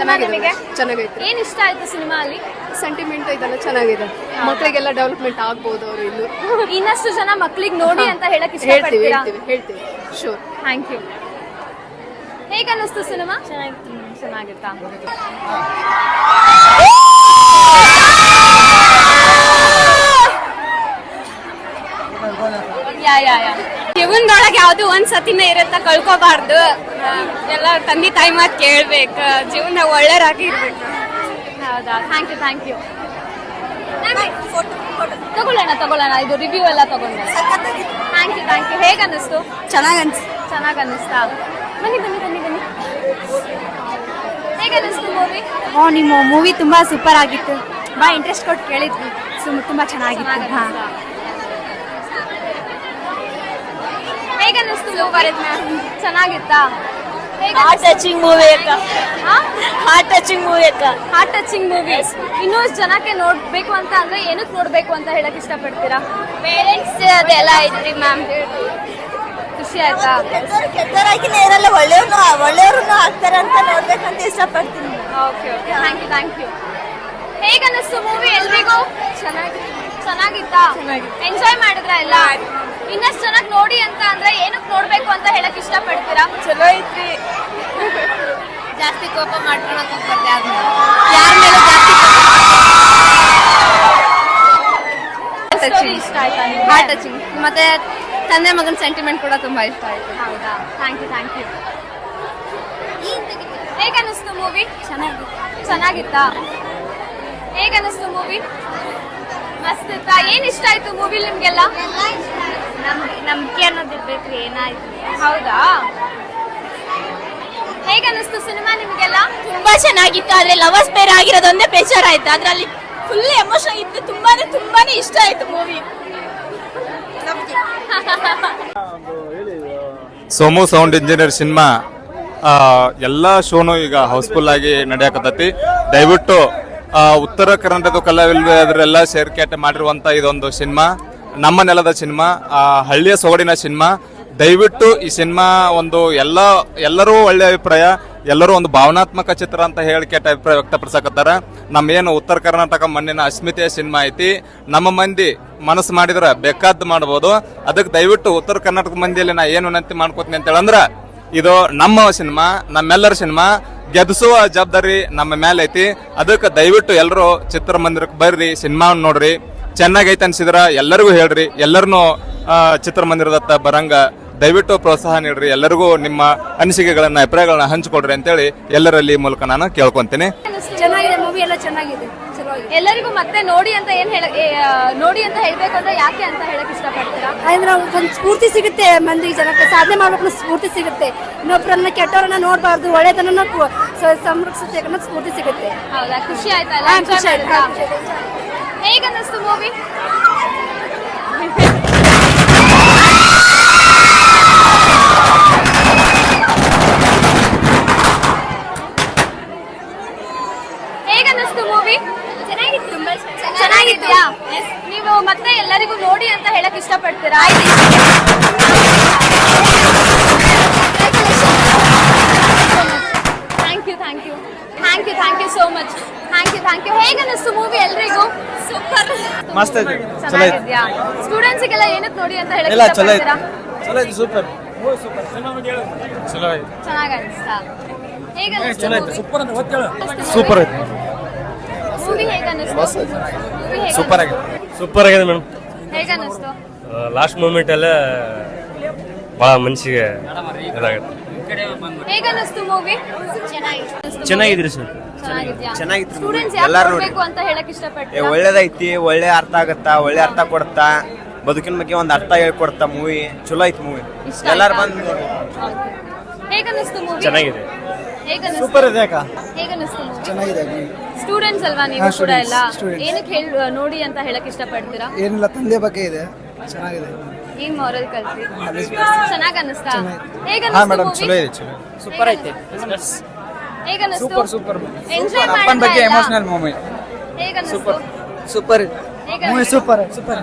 Cinema ನಿಮಗೆ? ಚೆನ್ನಾಗೈತೆ. ಏನ್ ಇಷ್ಟ ಆಯ್ತು ಸಿನಿಮಾ ಅಲ್ಲಿ? ಸೆಂಟಿಮೆಂಟ್ ಇದೆಲ್ಲ ಚೆನ್ನಾಗಿದೆ. ಮಕ್ಕಳಿಗೆಲ್ಲ ಡೆವಲಪ್ಮೆಂಟ್ ಆಗ್ಬೋದು ಅವರು ಇನ್ನು. ಇನ್ನಷ್ಟು ಜನ ಮಕ್ಕಳಿಗೆ ನೋಡಿ ಅಂತ ಹೇಳಕ್ ಹೇಳ್ತೀವಿ ಇಷ್ಟಪಡ್ತೀರಾ? ಹೇಳ್ತೀವಿ ಶೋರ್. Thank you. ಹೇಗೆ ಅನ್ನಿಸ್ತು ಸಿನಿಮಾ? ಚೆನ್ನಾಗಿತ್ತಾ? ಜೀವನದೊಳಗೆ ಯಾವ್ದು ಒಂದ್ ಸತಿನ ಇರತ್ತ, ಕಳ್ಕೋಬಾರ್ದು. ಎಲ್ಲ ತಂದೆ ತಾಯಿ ಮಾತು ಕೇಳ್ಬೇಕು, ಜೀವನ ಒಳ್ಳೆಯರಾಗಿ ಇರ್ಬೇಕು. ಹೌದಾ? Thank you. ತಗೊಳ್ಳೋಣ, ಇದು ರಿವ್ಯೂ ಎಲ್ಲ ತಗೊಂಡೆ. Thank you. ಹೇಗೆ ಅನ್ನಿಸ್ತು? ಚೆನ್ನಾಗಿ ಅನ್ನಿಸ್ತಾ? ಬನ್ನಿ. ಹೇಗೆ ಅನ್ನಿಸ್ತು ಮೂವಿ? ನಿಮ್ಮ ಮೂವಿ ತುಂಬಾ ಸೂಪರ್ ಆಗಿತ್ತು. ಬಾ ಇಂಟ್ರೆಸ್ಟ್ ಕೊಟ್ಟು ಕೇಳಿದ್ವಿ. ತುಂಬಾ ಚೆನ್ನಾಗಿತ್ತು. ಹೇಗೆ ಅನ್ನಿಸ್ತು? ಚೆನ್ನಾಗಿತ್ತಾ? Heart touching movie. ಇನ್ನೂ ಜನಕ್ಕೆ ನೋಡ್ಬೇಕು ಅಂತ ಅಂದ್ರೆ ಏನಕ್ಕೆ ನೋಡ್ಬೇಕು ಅಂತ ಹೇಳಕ್ ಇಷ್ಟಪಡ್ತೀರಾ? ಪೇರೆಂಟ್ಸ್ ಅದೆಲ್ಲ ಐತ್ರಿ ಮ್ಯಾಮ್. ಖುಷಿ ಆಯ್ತಾ? ಕೆಟ್ಟವರಾಗಿನೇ ಇರಲ್ಲ, ಒಳ್ಳೆಯವ್ರನ್ನು ಆಗ್ತಾರೆ ಅಂತ ನೋಡ್ಬೇಕಂತ ಇಷ್ಟಪಡ್ತೀನಿ. ಓಕೆ. Thank you. ಹೇಗೆ ಅನ್ನಿಸ್ತು ಮೂವಿ ಎಲ್ರಿಗೂ? ಚೆನ್ನಾಗಿತ್ತಾ? ಎಂಜಾಯ್ ಮಾಡಿದ್ರ ಎಲ್ಲ? ಇನ್ನಷ್ಟು ಜನಕ್ಕೆ ನೋಡಿ ಅಂತ ಅಂದ್ರೆ ಏನಕ್ಕೆ ನೋಡ್ಬೇಕು ಅಂತ ಹೇಳಕ್ ಇಷ್ಟಪಡ್ತೀರಾ? ಚಲೋ ಐತ್ರಿ. ಜಾಸ್ತಿ ಕೋಪ ಮಾಡ್ಕೊಳಕ್ ಹೋಗ್ಬಾರ್ದು ಯಾರ ಮೇಲೂ ಜಾಸ್ತಿ. ಇಷ್ಟ ಆಯ್ತಾ? ಹಾರ್ಟ್ ಟಚಿಂಗ್ ಮತ್ತೆ ತಂದೆ ಮಗನ ಸೆಂಟಿಮೆಂಟ್ ಕೂಡ ತುಂಬಾ ಇಷ್ಟ ಆಯ್ತು. ಹೌದಾ? Thank you. ಹೇಗೆ ಅನ್ನಿಸ್ತು ಮೂವಿ? ಚೆನ್ನಾಗಿತ್ತಾ? ಹೇಗೆ ಅನ್ನಿಸ್ತು ಮೂವಿ? ಮಸ್ತ್ ಇತ್ತಾ? ಏನ್ ಇಷ್ಟ ಆಯ್ತು ಮೂವಿ ನಿಮ್ಗೆಲ್ಲ? ನಂಬಿಕೆ ಅನ್ನೋದಿರ್ಬೇಕು. ಏನಾಯ್ತು? ಹೌದಾ? ಹೇಗೆ ಅನ್ನಿಸ್ತು ಸಿನಿಮಾ ನಿಮ್ಗೆಲ್ಲ? ತುಂಬಾ ಚೆನ್ನಾಗಿತ್ತು. ಆದ್ರೆ ಲವರ್ಸ್ ಪೇರ್ ಆಗಿರೋದೊಂದೇ ಬೇಜಾರಾಯ್ತು. ಅದ್ರಲ್ಲಿ ಫುಲ್ ಎಮೋಷನ್ ಇತ್ತು. ತುಂಬಾನೇ ಇಷ್ಟ ಆಯ್ತು movie. Somu sound engineer cinema ಎಲ್ಲ ಶೋನು ಈಗ ಹೌಸ್ಫುಲ್ ಆಗಿ ನಡೆಯಕತ್ತೈತಿ. ದಯವಿಟ್ಟು ಉತ್ತರ ಕರ್ನಾಟಕದ ಕಲಾವಿದರೆಲ್ಲ ಸೇರ್ಕೇಟೆ ಮಾಡಿರುವಂತ ಇದೊಂದು ಸಿನಿಮಾ, ನಮ್ಮ ನೆಲದ ಸಿನಿಮಾ, ಹಳ್ಳಿಯ ಸೊಗಡಿನ ಸಿನಿಮಾ. ದಯವಿಟ್ಟು ಈ ಸಿನಿಮಾ ಒಂದು ಎಲ್ಲರೂ ಒಳ್ಳೆ ಅಭಿಪ್ರಾಯ, ಎಲ್ಲರೂ ಒಂದು ಭಾವನಾತ್ಮಕ ಚಿತ್ರ ಅಂತ ಹೇಳಿಕೆಟ ಅಭಿಪ್ರಾಯ ವ್ಯಕ್ತಪಡಿಸಕತ್ತಾರ. ನಮ್ಮೇನು ಉತ್ತರ ಕರ್ನಾಟಕ ಮಣ್ಣಿನ ಅಸ್ಮಿತೆಯ ಸಿನಿಮಾ ಐತಿ, ನಮ್ಮ ಮಂದಿ ಮನಸ್ಸು ಮಾಡಿದ್ರೆ ಬೇಕಾದ್ದು ಮಾಡ್ಬೋದು. ಅದಕ್ಕೆ ದಯವಿಟ್ಟು ಉತ್ತರ ಕರ್ನಾಟಕ ಮಂದಿಯಲ್ಲಿ ನಾ ಏನು ವಿನಂತಿ ಮಾಡ್ಕೋತೀನಿ ಅಂತ ಹೇಳಂದ್ರ, ಇದು ನಮ್ಮ ಸಿನಿಮಾ, ನಮ್ಮೆಲ್ಲರ ಸಿನಿಮಾ, ಗೆದಿಸುವ ಜವಾಬ್ದಾರಿ ನಮ್ಮ ಮೇಲೆ ಐತಿ. ಅದಕ್ಕೆ ದಯವಿಟ್ಟು ಎಲ್ಲರೂ ಚಿತ್ರಮಂದಿರಕ್ಕೆ ಬರ್ರಿ, ಸಿನಿಮಾ ನೋಡ್ರಿ. ಚೆನ್ನಾಗೈತೆ ಅನ್ಸಿದ್ರ ಎಲ್ಲರಿಗೂ ಹೇಳ್ರಿ, ಎಲ್ಲರನ್ನೂ ಚಿತ್ರಮಂದಿರದತ್ತ ಬರಂಗ ದಯವಿಟ್ಟು ಪ್ರೋತ್ಸಾಹ ನೀಡ್ರಿ. ಎಲ್ಲರಿಗೂ ನಿಮ್ಮ ಅನಿಸಿಕೆಗಳನ್ನ ಅಭಿಪ್ರಾಯಗಳನ್ನ ಹಂಚಿಕೊಡ್ರಿ ಅಂತೇಳಿ ಎಲ್ಲರಲ್ಲಿ ಮೂಲಕ ನಾನು ಕೇಳ್ಕೊಂತೀನಿ. ಚೆನ್ನಾಗಿದೆ ಮೂವಿ, ಎಲ್ಲ ಚೆನ್ನಾಗಿದೆ. ಎಲ್ಲರಿಗೂ ಮತ್ತೆ ನೋಡಿ ಅಂತ ಹೇಳ್ಬೇಕು ಅಂದ್ರೆ ಯಾಕೆ ಅಂತ ಹೇಳಕ್ ಇಷ್ಟಪಡ್ತೀರಾ? ಅಂದ್ರೆ ಒಂದು ಸ್ಫೂರ್ತಿ ಸಿಗುತ್ತೆ, ಮಂದಿ ಜನಕ್ಕೆ ಸಾಧನೆ ಮಾಡ್ಬೇಕು ಸ್ಫೂರ್ತಿ ಸಿಗುತ್ತೆ. ಇನ್ನೊಬ್ಬರನ್ನ ಕೆಟ್ಟವರನ್ನ ನೋಡಬಾರ್ದು, ಒಳ್ಳೆತನ ಸಂರಕ್ಷಿಸುತ್ತೆ ಅನ್ನೋ ಸ್ಫೂರ್ತಿ ಸಿಗುತ್ತೆ. ಹೌದಾ? ಖುಷಿ ಆಯ್ತಾ? ಹೇಗೆ ಅನ್ನಿಸ್ತು ಮೂವಿ? ಹೇಗೆ ಅನ್ನಿಸ್ತು ಮೂವಿ? ಚೆನ್ನಾಗಿದ್ಯಾ? ನೀವು ಮತ್ತೆ ಎಲ್ಲರಿಗೂ ನೋಡಿ ಅಂತ ಹೇಳಕ್ ಇಷ್ಟಪಡ್ತೀರಾ? Thank you so much. Thank you. ಹೇಗೆ ಅನ್ನಿಸ್ತು ಮೂವಿ ಎಲ್ರಿಗೂ? ಸೂಪರ್, ಮಸ್ತ್ ಐತಿ. ಚೆನ್ನಾಗಿದ್ಯಾ? ಸ್ಟೂಡೆಂಟ್ಸ್ಗೆಲ್ಲ ಏನಕ್ಕೆ ನೋಡಿ ಅಂತ ಹೇಳಕ್ ಇಷ್ಟಪಡ್ತೀರಾ? ಸೂಪರ್ ಚೆನ್ನಾಗಿ ಅನಿಸ್ತಾ? ಹೇಗೆ ಅನ್ನಿಸ್ತು ಸೂಪರ್ ಐತಿ. ಮೂವಿ ಹೇಗೆ ಅನ್ನಿಸ್ತು? ಸೂಪರ್ ಆಗಿದೆ ಮೇಡಮ್. ಹೇಗೆ ಅನ್ನಿಸ್ತು? ಲಾಸ್ಟ್ ಮೂಮೆಂಟ್ ಎಲ್ಲ ಬಹಳ ಮನಸ್ಸಿಗೆ ಇದಾಗುತ್ತೆ. ಹೇಗೆ ಅನ್ನಿಸ್ತು ಮೂವಿ? ಚೆನ್ನಾಗಿದ್ರಿ ಸರ್. ಚೆನ್ನಾಗಿತ್ತು. ಸ್ಟೂಡೆಂಟ್ಸ್ ಯಾಕೆ ನೋಡ್ಬೇಕು ಅಂತ ಹೇಳಕ್ ಇಷ್ಟಪಡ್ತೀರಾ? ಒಳ್ಳೇದೈತಿ, ಒಳ್ಳೆ ಅರ್ಥ ಆಗತ್ತಾ, ಒಳ್ಳೆ ಅರ್ಥ ಕೊಡ್ತಾ, ಬದುಕಿನ ಬಗ್ಗೆ ಒಂದು ಅರ್ಥ ಹೇಳ್ಕೊಡ್ತಾ ಮೂವಿ. ಚಲೋ ಐತಿ ಮೂವಿ, ಎಲ್ಲಾರು ಬಂದು ನೋಡಿ. ಹೇಗೆ ಅನ್ನಿಸ್ತು ಮೂವಿ? ಚೆನ್ನಾಗಿದೆ. ಸೂಪರ್ ಇದೆ ಅಕ್ಕ. ಹೇಗೆ ಅನ್ನಿಸ್ತು ಮೂವಿ? ಚೆನ್ನಾಗಿದೆ. ಸ್ಟೂಡೆಂಟ್ಸ್ ಅಲ್ವಾ ನೀವು ಕೂಡ ಎಲ್ಲ? ಏನಕ್ಕೆ ನೋಡಿ ಅಂತ ಹೇಳಕ್ ಇಷ್ಟಪಡ್ತೀರಾ? ಏನಿಲ್ಲ, ತಂದೆ ಬಗ್ಗೆ ಇದೆ. ಚೆನ್ನಾಗಿದೆ. ಏನ್ ಮಾರಲ್ ಕಲ್ತ್ರಿ? ಚೆನ್ನಾಗಿ ಅನ್ನಿಸ್ತಾ? ಹೇಗೆ ಹಾ ಅನ್ನಿಸ್ತು ಮೇಡಮ್, ಮೂವಿ? ಚಲೋ ಇದೆ. ಸೂಪರ್ ಐತಿ. ಹೇಗೆ ಅನ್ನಿಸ್ತು? ಸೂಪರ್. ಎಂಜಾಯ್ ಅಪ್ಪನ ಬಗ್ಗೆ ಮಾಡಿದ್ರಾ? Emotional movie. ಹೇಗೆ ಅನ್ನಿಸ್ತು? ಸೂಪರ್ ಹೇಗೆ ಮೂವಿ. ಅನ್ನಿಸ್ತು? ಸೂಪರ್.